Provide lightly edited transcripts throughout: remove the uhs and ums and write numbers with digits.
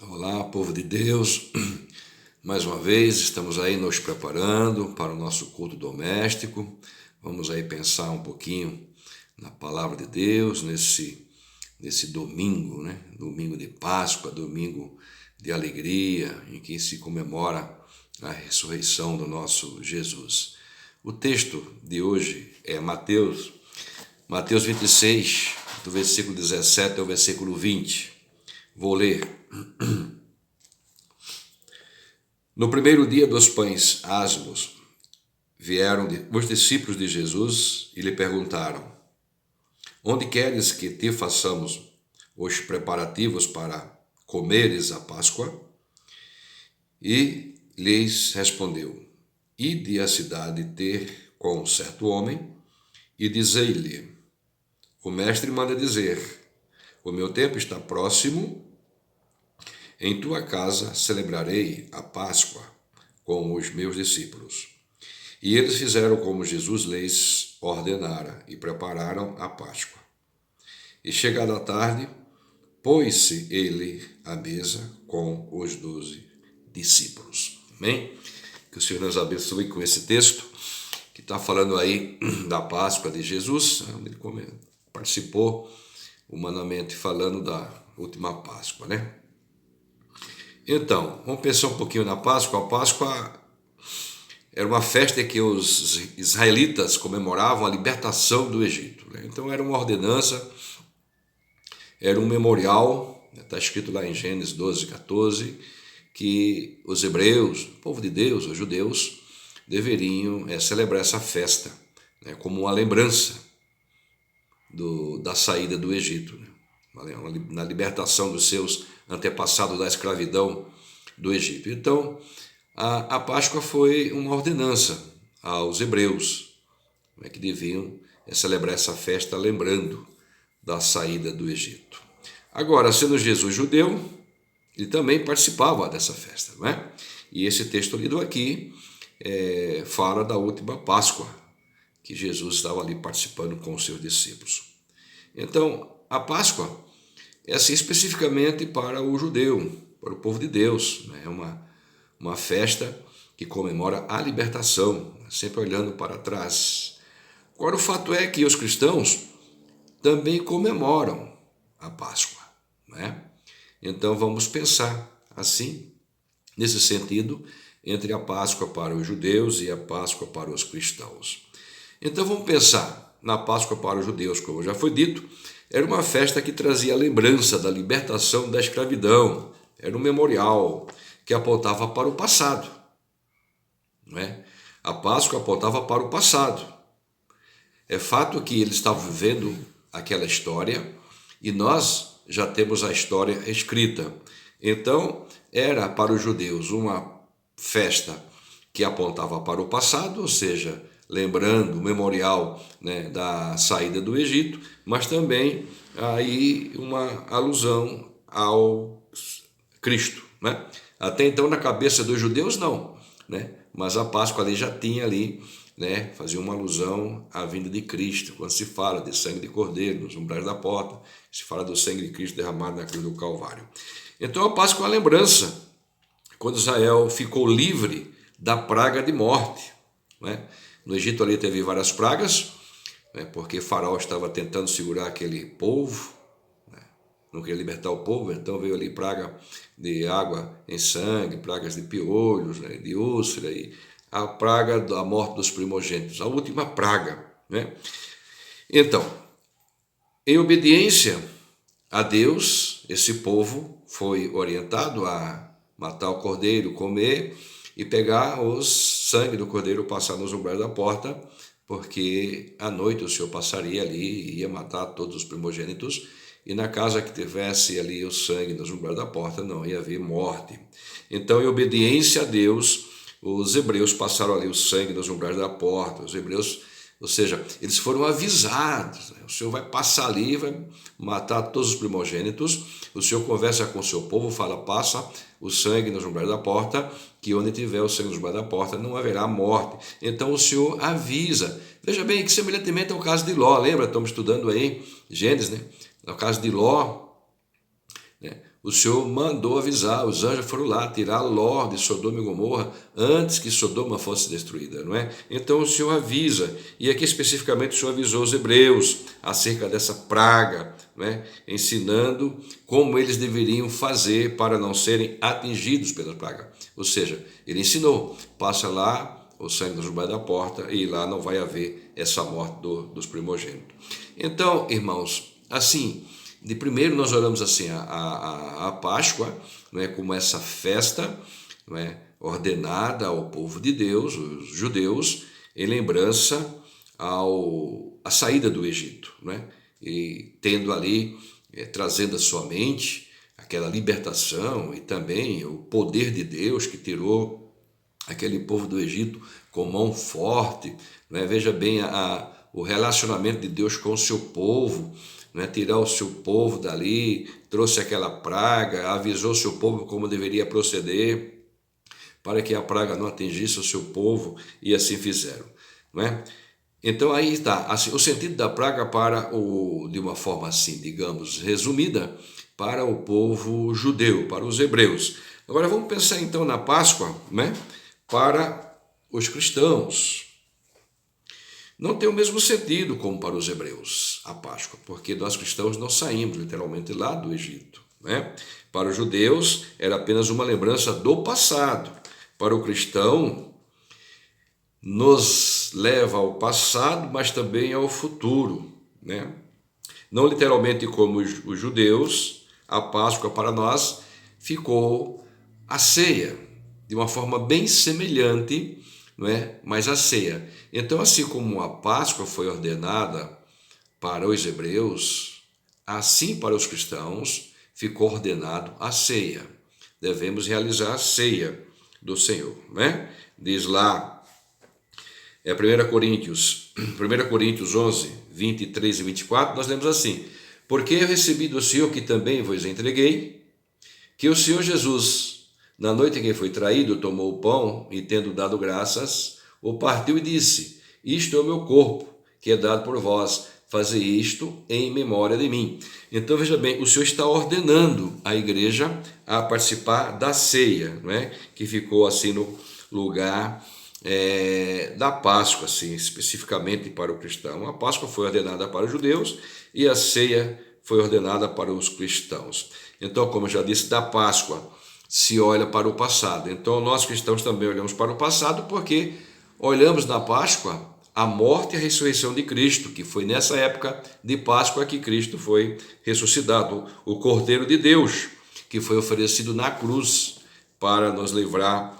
Olá, povo de Deus. Mais uma vez estamos aí nos preparando para o nosso culto doméstico. Vamos aí pensar um pouquinho na palavra de Deus nesse domingo, né? Domingo de Páscoa, domingo de alegria, em que se comemora a ressurreição do nosso Jesus. O texto de hoje é Mateus 26, do versículo 17 ao versículo 20. Vou ler. No primeiro dia dos pães asmos, vieram os discípulos de Jesus e lhe perguntaram: Onde queres que te façamos os preparativos para comeres a Páscoa? E lhes respondeu: Ide à cidade ter com certo homem e dizei-lhe: O mestre manda dizer: O meu tempo está próximo. Em tua casa celebrarei a Páscoa com os meus discípulos. E eles fizeram como Jesus lhes ordenara e prepararam a Páscoa. E chegada a tarde, pôs-se ele à mesa com os 12 discípulos. Amém? Que o Senhor nos abençoe com esse texto que está falando aí da Páscoa de Jesus, onde ele participou humanamente falando da última Páscoa, né? Então, vamos pensar um pouquinho na Páscoa. A Páscoa era uma festa que os israelitas comemoravam a libertação do Egito, né? Então era uma ordenança, era um memorial, está escrito lá em Gênesis 12:14, que os hebreus, o povo de Deus, os judeus, deveriam celebrar essa festa, né, como uma lembrança da saída do Egito, né? Na libertação dos seus antepassados da escravidão do Egito. Então, a Páscoa foi uma ordenança aos hebreus, né, que deviam celebrar essa festa lembrando da saída do Egito. Agora, sendo Jesus judeu, ele também participava dessa festa, né? E esse texto lido aqui fala da última Páscoa, que Jesus estava ali participando com os seus discípulos. Então, a Páscoa é assim especificamente para o judeu, para o povo de Deus, né? É uma festa que comemora a libertação, sempre olhando para trás. Agora, o fato é que os cristãos também comemoram a Páscoa, né? Então, vamos pensar assim, nesse sentido, entre a Páscoa para os judeus e a Páscoa para os cristãos. Então, vamos pensar na Páscoa para os judeus, como já foi dito. Era uma festa que trazia a lembrança da libertação da escravidão. Era um memorial que apontava para o passado, não é? A Páscoa apontava para o passado. É fato que eles estavam vivendo aquela história e nós já temos a história escrita. Então, era para os judeus uma festa que apontava para o passado, ou seja, lembrando o memorial, né, da saída do Egito, mas também aí uma alusão ao Cristo, né? Até então na cabeça dos judeus não, né? Mas a Páscoa ali já tinha ali, né, fazia uma alusão à vinda de Cristo. Quando se fala de sangue de cordeiro nos umbrais da porta, se fala do sangue de Cristo derramado na cruz do Calvário. Então a Páscoa é uma lembrança quando Israel ficou livre da praga de morte, né? No Egito ali teve várias pragas, né, porque Faraó estava tentando segurar aquele povo, né, não queria libertar o povo, então veio ali praga de água em sangue, pragas de piolhos, né, de úlcera, e a praga da morte dos primogênitos, a última praga, né? Então, em obediência a Deus, esse povo foi orientado a matar o cordeiro, comer e pegar o sangue do cordeiro, passar nos umbrais da porta, porque à noite o Senhor passaria ali e ia matar todos os primogênitos, e na casa que tivesse ali o sangue nos umbrais da porta não ia haver morte. Então, em obediência a Deus, os hebreus passaram ali o sangue nos umbrais da porta. Os hebreus, ou seja, eles foram avisados, né? O Senhor vai passar ali, vai matar todos os primogênitos. O Senhor conversa com o seu povo, fala: passa o sangue nos umbrais da porta, que onde tiver o sangue nos umbrais da porta não haverá morte. Então o Senhor avisa. Veja bem que semelhantemente ao caso de Ló, lembra? Estamos estudando aí Gênesis, né? No caso de Ló, né? O Senhor mandou avisar, os anjos foram lá tirar Ló de Sodoma e Gomorra antes que Sodoma fosse destruída, não é? Então o Senhor avisa, e aqui especificamente o Senhor avisou os hebreus acerca dessa praga, não é? Ensinando como eles deveriam fazer para não serem atingidos pela praga. Ou seja, ele ensinou, passa lá o sangue nos debaixo da porta e lá não vai haver essa morte dos primogênitos. Então, irmãos, assim, de primeiro nós olhamos assim a Páscoa, não é, como essa festa, não é, ordenada ao povo de Deus, os judeus, em lembrança à saída do Egito, não é? E tendo ali, trazendo à sua mente aquela libertação e também o poder de Deus que tirou aquele povo do Egito com mão forte, não é? Veja bem o relacionamento de Deus com o seu povo, não é? Tirar o seu povo dali, trouxe aquela praga, avisou o seu povo como deveria proceder para que a praga não atingisse o seu povo, e assim fizeram, não é? Então aí está, assim, o sentido da praga de uma forma assim, digamos, resumida, para o povo judeu, para os hebreus. Agora vamos pensar então na Páscoa, né? Para os cristãos. Não tem o mesmo sentido como para os hebreus, a Páscoa, porque nós cristãos não saímos literalmente lá do Egito, né? Para os judeus era apenas uma lembrança do passado. Para o cristão, nos leva ao passado, mas também ao futuro, né? Não literalmente como os judeus, a Páscoa para nós ficou a ceia, de uma forma bem semelhante, não é? Mas a ceia. Então, assim como a Páscoa foi ordenada para os hebreus, assim para os cristãos ficou ordenado a ceia. Devemos realizar a ceia do Senhor, né? Diz lá, 1 Coríntios 11, 23 e 24, nós lemos assim: porque eu recebi do Senhor que também vos entreguei, que o Senhor Jesus, na noite em que foi traído, tomou o pão e, tendo dado graças, o partiu e disse: isto é o meu corpo, que é dado por vós, fazei isto em memória de mim. Então veja bem, o Senhor está ordenando a igreja a participar da ceia, não é? Que ficou assim no lugar da Páscoa, assim, especificamente para o cristão. A Páscoa foi ordenada para os judeus e a ceia foi ordenada para os cristãos. Então, como eu já disse, da Páscoa se olha para o passado. Então, nós cristãos também olhamos para o passado porque olhamos na Páscoa a morte e a ressurreição de Cristo, que foi nessa época de Páscoa que Cristo foi ressuscitado, o Cordeiro de Deus, que foi oferecido na cruz para nos livrar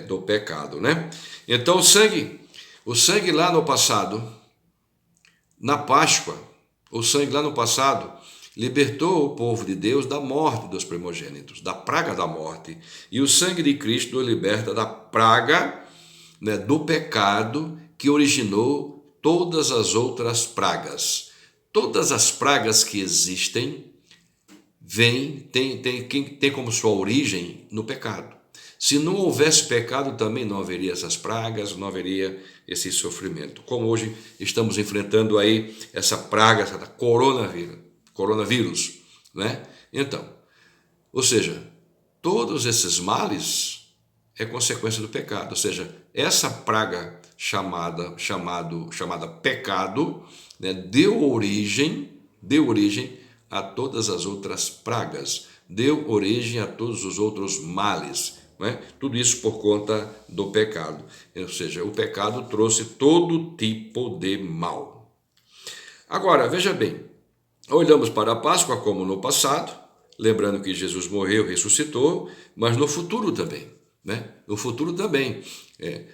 do pecado, né? Então o sangue lá no passado, na Páscoa, o sangue lá no passado libertou o povo de Deus da morte dos primogênitos, da praga da morte, e o sangue de Cristo nos liberta da praga, né, do pecado que originou todas as outras pragas. Todas as pragas que existem tem como sua origem no pecado. Se não houvesse pecado, também não haveria essas pragas, não haveria esse sofrimento. Como hoje estamos enfrentando aí essa praga, essa coronavírus, né? Então, ou seja, todos esses males é consequência do pecado. Ou seja, essa praga chamada pecado, né, deu origem a todas as outras pragas, deu origem a todos os outros males. Né? Tudo isso por conta do pecado. Ou seja, o pecado trouxe todo tipo de mal. Agora, veja bem, olhamos para a Páscoa como no passado, lembrando que Jesus morreu, ressuscitou, mas no futuro também. Né? No futuro também,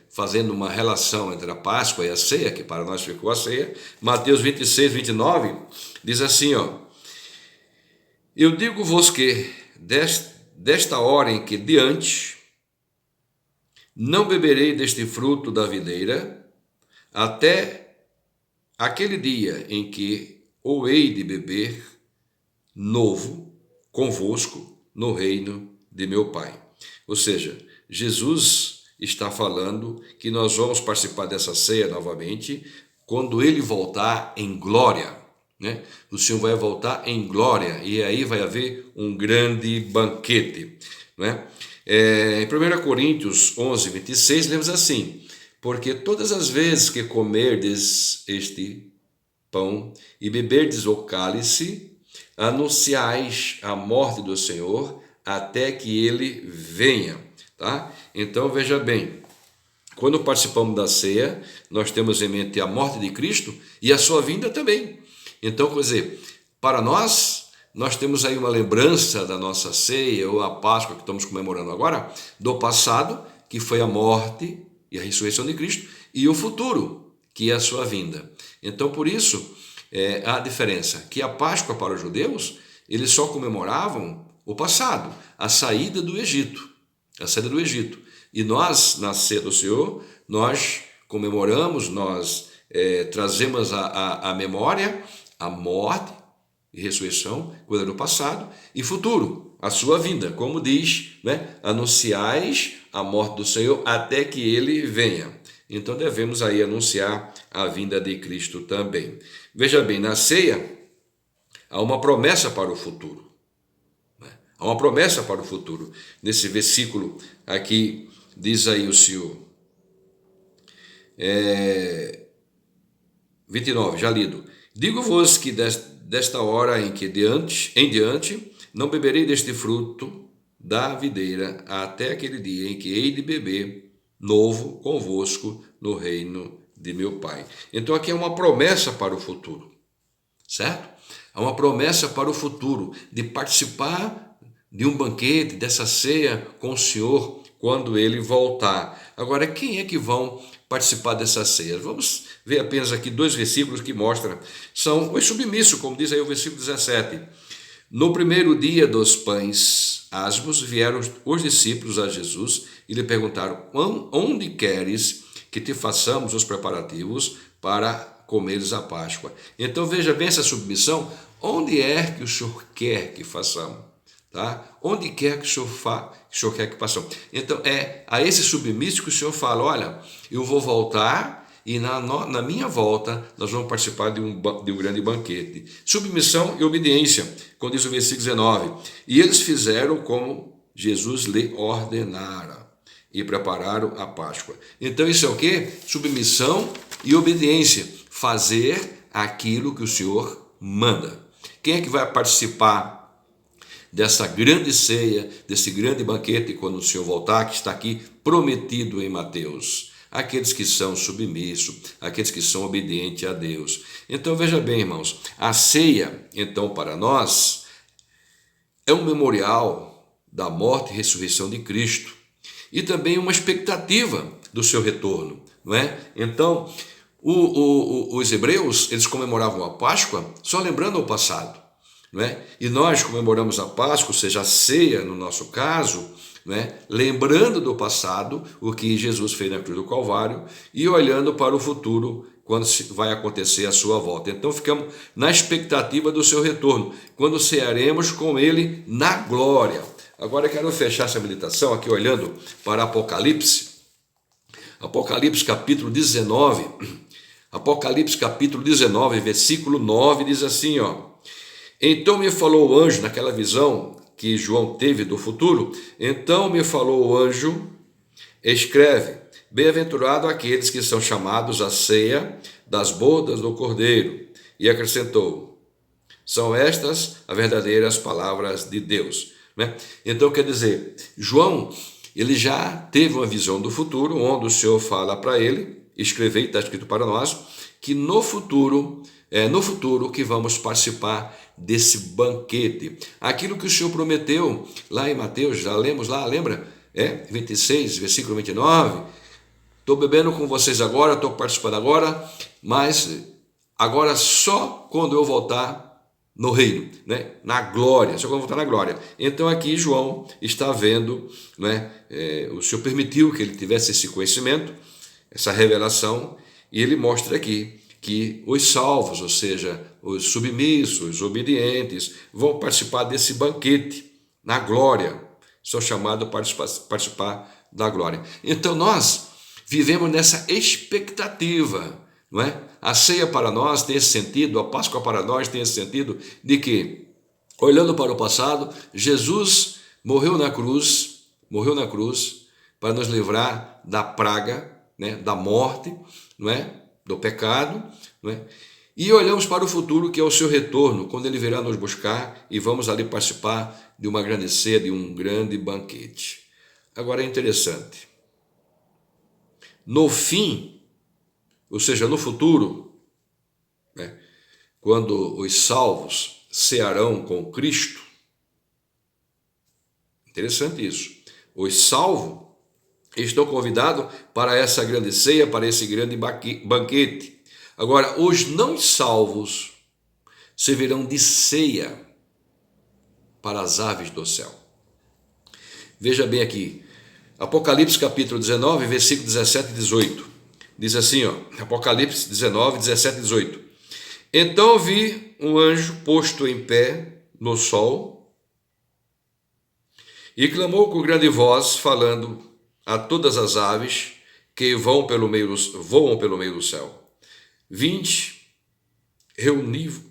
fazendo uma relação entre a Páscoa e a ceia, que para nós ficou a ceia, Mateus 26, 29, diz assim, ó: eu digo-vos que desta hora em que diante não beberei deste fruto da videira, até aquele dia em que o hei de beber novo convosco no reino de meu Pai. Ou seja, Jesus está falando que nós vamos participar dessa ceia novamente quando ele voltar em glória, né? O Senhor vai voltar em glória e aí vai haver um grande banquete, né? Em 1 Coríntios 11, 26, lemos assim: porque todas as vezes que comerdes este pão e beberdes o cálice, anunciais a morte do Senhor até que ele venha, tá? Então veja bem, quando participamos da ceia, nós temos em mente a morte de Cristo e a sua vinda também. Então, quer dizer, para nós temos aí uma lembrança da nossa ceia ou a Páscoa que estamos comemorando agora, do passado, que foi a morte e a ressurreição de Cristo, e o futuro, que é a sua vinda. Então, por isso, a diferença, que a Páscoa para os judeus, eles só comemoravam o passado, a saída do Egito, E nós, na ceia do Senhor, nós comemoramos, nós trazemos à memória a morte e ressurreição, coisa do passado, e futuro, a sua vinda, como diz, né? Anunciais a morte do Senhor até que ele venha. Então devemos aí anunciar a vinda de Cristo também. Veja bem, na ceia há uma promessa para o futuro. Há uma promessa para o futuro. Nesse versículo aqui diz aí o Senhor, 29, já lido. Digo-vos que desta hora em diante não beberei deste fruto da videira até aquele dia em que hei de beber novo convosco no reino de meu Pai. Então aqui é uma promessa para o futuro, certo? Há uma promessa para o futuro de participar de um banquete, dessa ceia com o Senhor quando ele voltar. Agora, quem é que vão participar dessa ceia? Vamos ver apenas aqui 2 versículos que mostram. São os submissos, como diz aí o versículo 17. No primeiro dia dos pães asmos, vieram os discípulos a Jesus e lhe perguntaram: onde queres que te façamos os preparativos para comeres a Páscoa? Então veja bem essa submissão. Onde é que o Senhor quer que façamos? Tá? Onde quer que o Senhor quer que façamos. Então é a esse submisso que o Senhor fala: olha, eu vou voltar e na minha volta nós vamos participar de um grande banquete. Submissão e obediência, como diz o versículo 19. E eles fizeram como Jesus lhe ordenara e prepararam a Páscoa. Então isso é o quê? Submissão e obediência. Fazer aquilo que o Senhor manda. Quem é que vai participar dessa grande ceia, desse grande banquete quando o Senhor voltar, que está aqui prometido em Mateus? Aqueles que são submissos, aqueles que são obedientes a Deus. Então veja bem, irmãos, a ceia, então, para nós, é um memorial da morte e ressurreição de Cristo e também uma expectativa do seu retorno, não é? Então, os hebreus, eles comemoravam a Páscoa só lembrando o passado, não é? E nós comemoramos a Páscoa, ou seja, a ceia no nosso caso, não é? Lembrando do passado, o que Jesus fez na cruz do Calvário, e olhando para o futuro, quando vai acontecer a sua volta. Então ficamos na expectativa do seu retorno, quando cearemos com ele na glória. Agora eu quero fechar essa meditação aqui olhando para Apocalipse. Apocalipse capítulo 19, Apocalipse capítulo 19, versículo 9, diz assim, ó: então me falou o anjo, naquela visão que João teve do futuro, então me falou o anjo, escreve, bem-aventurado aqueles que são chamados à ceia das bodas do Cordeiro. E acrescentou, são estas as verdadeiras palavras de Deus. Né? Então quer dizer, João, ele já teve uma visão do futuro, onde o Senhor fala para ele, escrever, está escrito para nós, que no futuro que vamos participar desse banquete. Aquilo que o Senhor prometeu lá em Mateus, já lemos lá, lembra? 26, versículo 29. Estou bebendo com vocês agora, estou participando agora, mas agora só quando eu voltar no reino, né? Na glória, só quando eu voltar na glória. Então aqui João está vendo, né? O Senhor permitiu que ele tivesse esse conhecimento, essa revelação, e ele mostra aqui que os salvos, ou seja, os submissos, os obedientes, vão participar desse banquete na glória, são chamados para participar da glória. Então nós vivemos nessa expectativa não é? A ceia para nós tem esse sentido, a Páscoa para nós tem esse sentido de que, olhando para o passado, Jesus morreu na cruz para nos livrar da praga, né, da morte, não é? Do pecado, não é? E olhamos para o futuro, que é o seu retorno, quando ele virá nos buscar e vamos ali participar de uma grande ceia, de um grande banquete. Agora é interessante. No fim, ou seja, no futuro, né, quando os salvos cearão com Cristo, interessante isso, os salvos estão convidados para essa grande ceia, para esse grande banquete. Agora, os não salvos servirão de ceia para as aves do céu. Veja bem aqui, Apocalipse capítulo 19, versículo 17 e 18. Diz assim, ó, Apocalipse 19, 17 e 18. Então vi um anjo posto em pé no sol e clamou com grande voz, falando a todas as aves que voam pelo meio do céu. Vinde, reuni-vos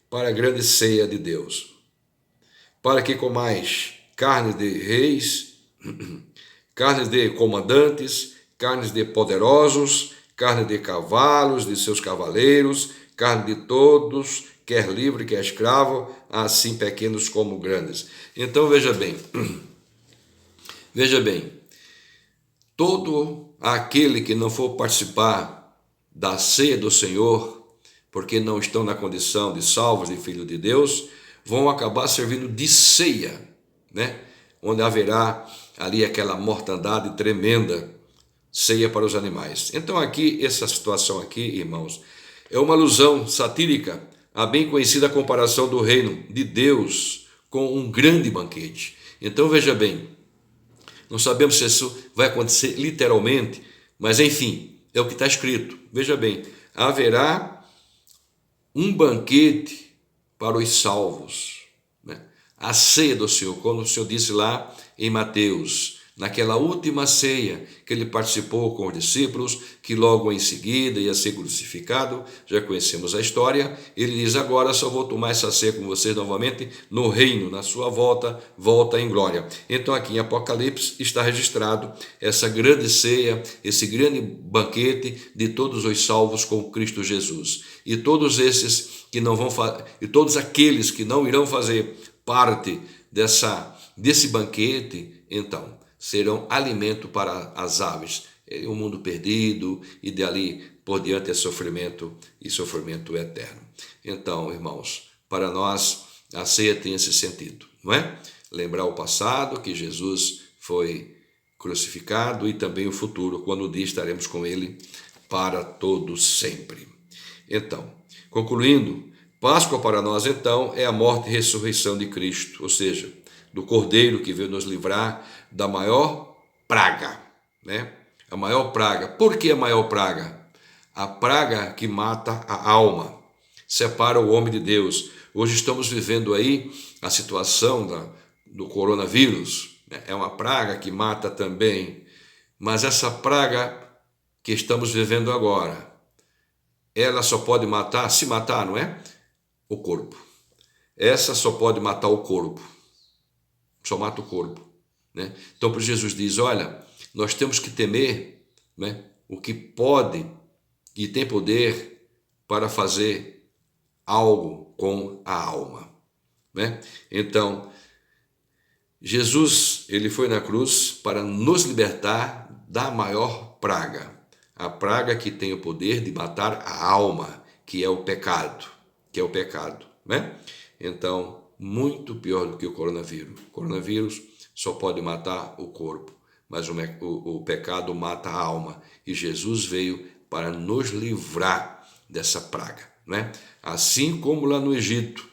para a grande ceia de Deus, para que comais carne de reis, carnes de comandantes, carnes de poderosos, carne de cavalos, de seus cavaleiros, carne de todos, quer livre, quer escravo, assim pequenos como grandes. Então veja bem, todo aquele que não for participar da ceia do Senhor, porque não estão na condição de salvos e filhos de Deus, vão acabar servindo de ceia, né? Onde haverá ali aquela mortandade tremenda, ceia para os animais. Então aqui, essa situação aqui, irmãos, é uma alusão satírica à bem conhecida comparação do reino de Deus com um grande banquete. Então veja bem, não sabemos se isso vai acontecer literalmente, mas enfim, é o que está escrito. Veja bem, haverá um banquete para os salvos, né? A ceia do Senhor, como o Senhor disse lá em Mateus, naquela última ceia que ele participou com os discípulos, que logo em seguida ia ser crucificado, já conhecemos a história, ele diz, agora só vou tomar essa ceia com vocês novamente no reino, na sua volta em glória. Então aqui em Apocalipse está registrado essa grande ceia, esse grande banquete de todos os salvos com Cristo Jesus. E todos esses que não vão e todos aqueles que não irão fazer parte desse banquete, então, serão alimento para as aves, o mundo perdido, e dali por diante é sofrimento e sofrimento eterno. Então, irmãos, para nós a ceia tem esse sentido, não é? Lembrar o passado, que Jesus foi crucificado, e também o futuro, quando um dia estaremos com ele para todo sempre. Então, concluindo, Páscoa para nós, então, é a morte e ressurreição de Cristo, ou seja, do Cordeiro que veio nos livrar da maior praga, né? A maior praga. Por que a maior praga? A praga que mata a alma, separa o homem de Deus. Hoje estamos vivendo aí a situação do coronavírus, né? É uma praga que mata também, mas essa praga que estamos vivendo agora, ela só pode matar, se matar, não é? O corpo. Essa só pode matar o corpo. Só mata o corpo, né? Então, por Jesus diz, olha, nós temos que temer, né, o que pode e tem poder para fazer algo com a alma, né? Então, Jesus, ele foi na cruz para nos libertar da maior praga, a praga que tem o poder de matar a alma, que é o pecado, né? Então, muito pior do que o coronavírus. O coronavírus só pode matar o corpo, mas o pecado mata a alma. E Jesus veio para nos livrar dessa praga, né? Assim como lá no Egito,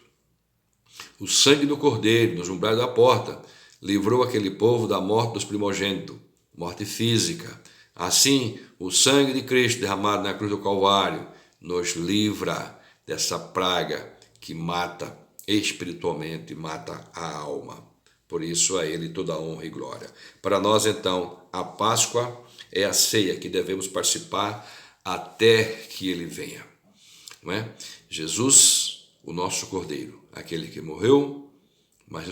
o sangue do Cordeiro nos umbrais da porta livrou aquele povo da morte dos primogênitos, morte física. Assim, o sangue de Cristo derramado na cruz do Calvário nos livra dessa praga que mata espiritualmente, mata a alma. Por isso a ele toda a honra e glória. Para nós, então, a Páscoa é a ceia que devemos participar até que ele venha. Não é? Jesus, o nosso Cordeiro, aquele que morreu, mas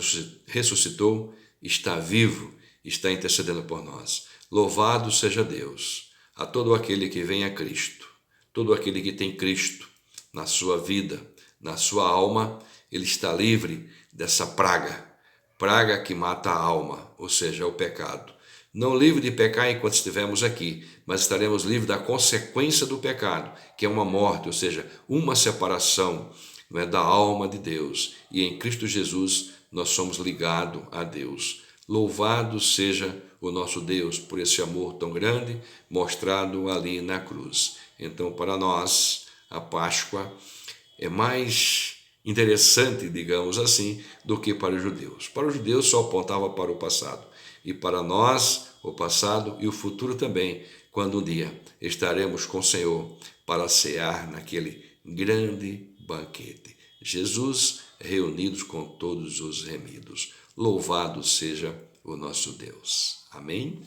ressuscitou, está vivo, está intercedendo por nós. Louvado seja Deus, a todo aquele que vem a Cristo, todo aquele que tem Cristo na sua vida, na sua alma, ele está livre dessa praga que mata a alma, ou seja, o pecado. Não livre de pecar enquanto estivermos aqui, mas estaremos livres da consequência do pecado, que é uma morte, ou seja, uma separação, não é, da alma de Deus. E em Cristo Jesus nós somos ligados a Deus. Louvado seja o nosso Deus por esse amor tão grande mostrado ali na cruz. Então, para nós, a Páscoa é mais interessante, digamos assim, do que para os judeus. Para os judeus só apontava para o passado. E para nós, o passado e o futuro também, quando um dia estaremos com o Senhor para cear naquele grande banquete. Jesus reunidos com todos os remidos. Louvado seja o nosso Deus. Amém?